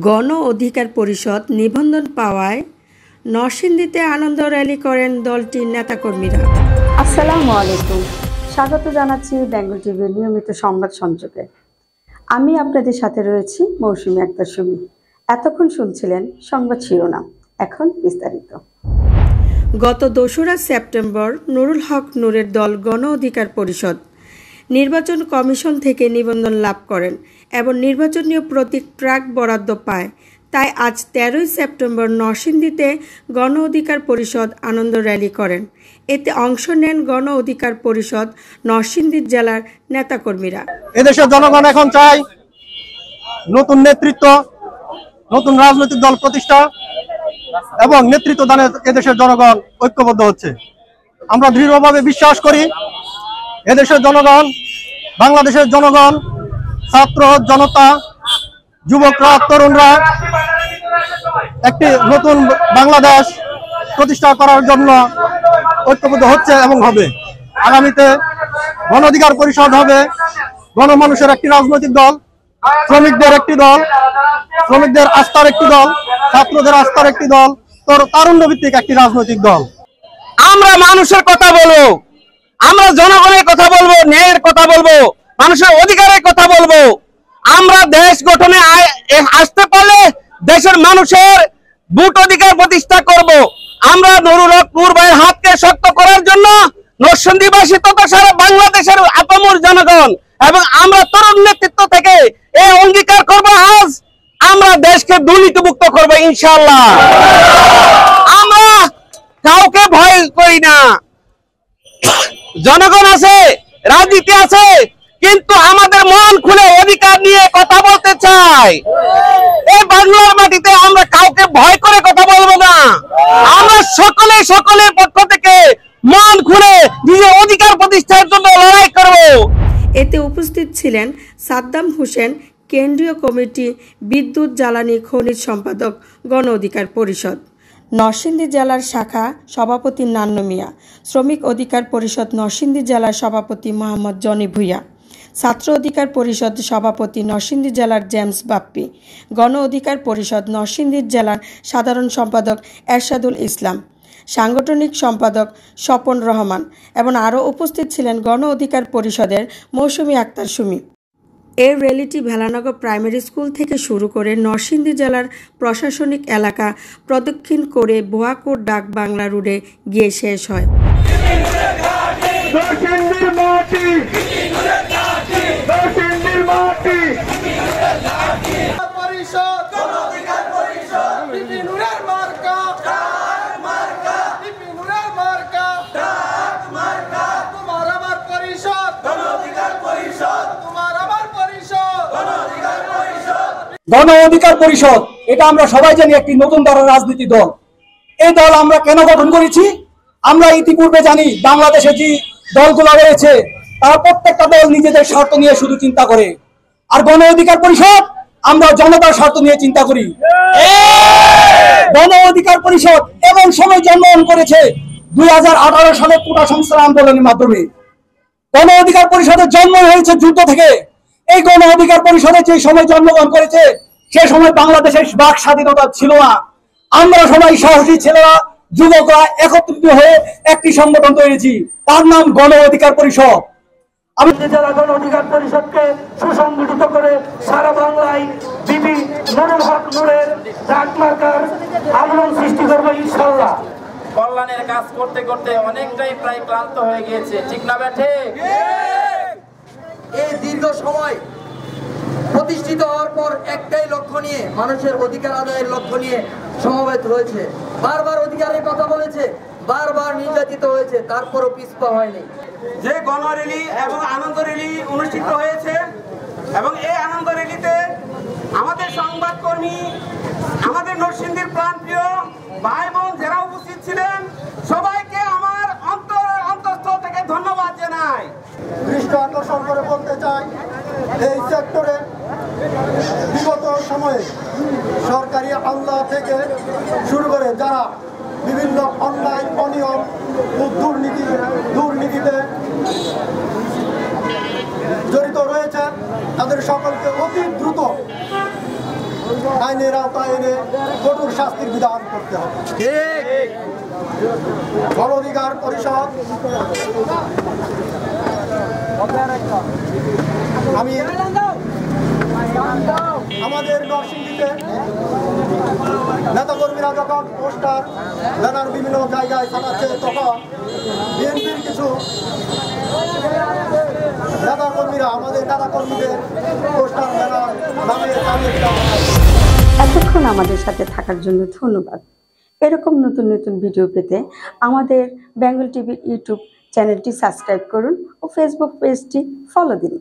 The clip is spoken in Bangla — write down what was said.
গণ অধিকার পরিষদ নিবন্ধন পাওয়ায় নরসিংদীতে আনন্দ র্যালি করেন দলটির নেতাকর্মীরা। আসসালামু আলাইকুম, স্বাগত জানাচ্ছি বেঙ্গল টিভির নিয়মিত সংবাদ সংযোগে। আমি আপনাদের সাথে রয়েছি মৌসুমী আক্তার সুমি। এতক্ষণ শুনছিলেন সংবাদ শিরোনাম, এখন বিস্তারিত। গত ২রা সেপ্টেম্বর নুরুল হক নূরের দল গণ অধিকার পরিষদ নির্বাচন কমিশন থেকে নিবন্ধন লাভ করেন এবং নির্বাচনীয় প্রতীক ট্রাক বরাদ্দ পায়। তাই আজ ১৩ই সেপ্টেম্বর নরসিংদীতে গণ অধিকার পরিষদ আনন্দ র্যালি করেন। এতে অংশ নেন গণ অধিকার পরিষদ নরসিংদী জেলার নেতাকর্মীরা। এদেশের জনগণ এখন চায় নতুন নেতৃত্ব, নতুন রাজনৈতিক দল প্রতিষ্ঠা এবং নেতৃত্ব দানে এদেশের জনগণ ঐক্যবদ্ধ হচ্ছে। আমরা দৃঢ়ভাবে বিশ্বাস করি এদেশের জনগণ, বাংলাদেশের জনগণ, ছাত্র জনতা, যুবকরা, তরুণরা একটি নতুন বাংলাদেশ প্রতিষ্ঠা করার জন্য ঐক্যবদ্ধ হচ্ছে এবং হবে। আগামীতে গণ অধিকার পরিষদ হবে গণমানুষের একটি রাজনৈতিক দল, শ্রমিকদের একটি দল, শ্রমিকদের আস্থার একটি দল, ছাত্রদের আস্থার একটি দল, তারুণ্য ভিত্তিক একটি রাজনৈতিক দল। আমরা মানুষের কথা বলবো, আমরা জনগণের কথা বলবো, ন্যায়ের কথা বলবো, মানুষের অধিকারের কথা বলবো। আমরা দেশ গঠনে আসতে পারলে দেশের মানুষের ভোট অধিকার প্রতিষ্ঠা করব। আমরা নুরুল হক নূর ভাইয়ের হাতকে শক্ত করার জন্য নরসিংদীবাসী তথা সারা বাংলাদেশের আপামর জনগণ এবং আমরা তরুণ নেতৃত্ব থেকে এই অঙ্গীকার করব, আজ আমরা দেশকে দুর্নীতিমুক্ত করব ইনশাআল্লাহ। আমরা কাউকে ভয় করি না। জনগণ আছে, রাজনীতি আছে, কিন্তু আমাদের মন খুলে অধিকার নিয়ে কথা বলতে চাই। এই বাংলার মাটিতে আমরা কাউকে ভয় করে কথা বলবো না। আমরা সকলের পক্ষ থেকে মন খুলে নিজের অধিকার প্রতিষ্ঠার জন্য লড়াই করব। এতে উপস্থিত ছিলেন সাদ্দাম হোসেন, কেন্দ্রীয় কমিটি বিদ্যুৎ জ্বালানি খনিজ সম্পাদক গণ অধিকার পরিষদ নরসিংদী জেলার শাখা সভাপতি নান্ন মিয়া, শ্রমিক অধিকার পরিষদ নরসিংদী জেলার সভাপতি মোহাম্মদ জনি ভুইয়া, ছাত্র অধিকার পরিষদ সভাপতি নরসিংদী জেলার জেমস বাপ্পি, গণ অধিকার পরিষদ নরসিংদী জেলার সাধারণ সম্পাদক এরশাদুল ইসলাম, সাংগঠনিক সম্পাদক স্বপন রহমান এবং আরও উপস্থিত ছিলেন গণ অধিকার পরিষদের মৌসুমী আক্তার সুমি। এই র্যালিটি ভেলানগর প্রাইমারি স্কুল থেকে শুরু করে নরসিংদী জেলার প্রশাসনিক এলাকা প্রদক্ষিণ করে বোয়াকোট ডাক বাংলা রোডে গিয়ে শেষ হয়। গণ অধিকার পরিষদ, এটা আমরা সবাই জানি একটি নতুন ধারার রাজনীতি দল। এই দল আমরা কেন গঠন করেছি? আমরা ইতিপূর্বে জানি বাংলাদেশে যে দলগুলো রয়েছে তারা প্রত্যেকটা দল নিজেদের স্বার্থ নিয়ে শুধু চিন্তা করে, আর গণ অধিকার পরিষদ আমরা জনতার স্বার্থ নিয়ে চিন্তা করি। গণ অধিকার পরিষদ এমন সময় জন্মগ্রহণ করেছে 2018 সালে কোটা সংস্কার আন্দোলনের মাধ্যমে। গণ অধিকার পরিষদের জন্ম হয়েছে যুদ্ধ থেকে। এই গণ অধিকার পরিষদে যে সময় জন্মগ্রহণ করেছে সে সময় বাংলাদেশের বাক স্বাধীনতা ছিল না। আমরা সবাই সাহসী ছেলেরা, যুবকরা একত্রিত হয়ে একটি সংগঠন তৈরি, তার নাম গণ অধিকার পরিষদ। আমি জেলা গণ অধিকার পরিষদকে সুসংগঠিত করে সারা বাংলায় বিবি নুরুল হক নূরের ডাক মার্কার আন্দোলন সৃষ্টি করবো ইনশাআল্লাহ। কল্যাণের কাজ করতে করতে অনেকটাই প্রায় ক্লান্ত হয়ে গিয়েছে, ঠিক না ব্যাঠে? এই দীর্ঘ সময় প্রতিষ্ঠিত হওয়ার পর একটাই লক্ষ্য নিয়ে, মানুষের অধিকার আদায়ের লক্ষ্য নিয়ে সমবেত হয়েছে। বারবার অধিকারের কথা বলেছে, বারবার নির্যাতিত হয়েছে, তারপরও পিছপা হয়নি। যে গণ র্যালি এবং আনন্দ র্যালি অনুষ্ঠিত হয়েছে এবং এই আনন্দ র্যালিতে আমাদের সংবাদকর্মী, আমাদের নরসিংদীর প্রাণপ্রিয় ভাই বোন যারা উপস্থিত ছিলেন, সবাইকে আমার অন্তঃস্থল থেকে ধন্যবাদ জানাই। দৃষ্টি আকর্ষণ করে বলতে চাই, এই সেক্টরে বিগত সময়ে সরকারি আমলা থেকে শুরু করে যারা বিভিন্ন অন্যায়, অনিয়ম ও দুর্নীতিতে জড়িত রয়েছে তাদের সকলকে অতি দ্রুত আইনের আওতায় এনে কঠোর শাস্তির বিধান করতে হবে। গণ অধিকার পরিষদ আমি আমাদের নরসিংদীতে নেতাকর্মীরা যখন পোস্টার ব্যানার বিভিন্ন জায়গায় ছাড়াচ্ছে, তখন বিএনপির কিছু নেতাকর্মীরা আমাদের নেতাকর্মীদের পোস্টার ব্যানার নামিয়ে চালিয়ে দেওয়া হয়। এতক্ষণ আমাদের সাথে থাকার জন্য ধন্যবাদ। এরকম নতুন নতুন ভিডিও পেতে আমাদের বেঙ্গল টিভি ইউটিউব চ্যানেলটি সাবস্ক্রাইব করুন ও ফেসবুক পেজটি ফলো দিন।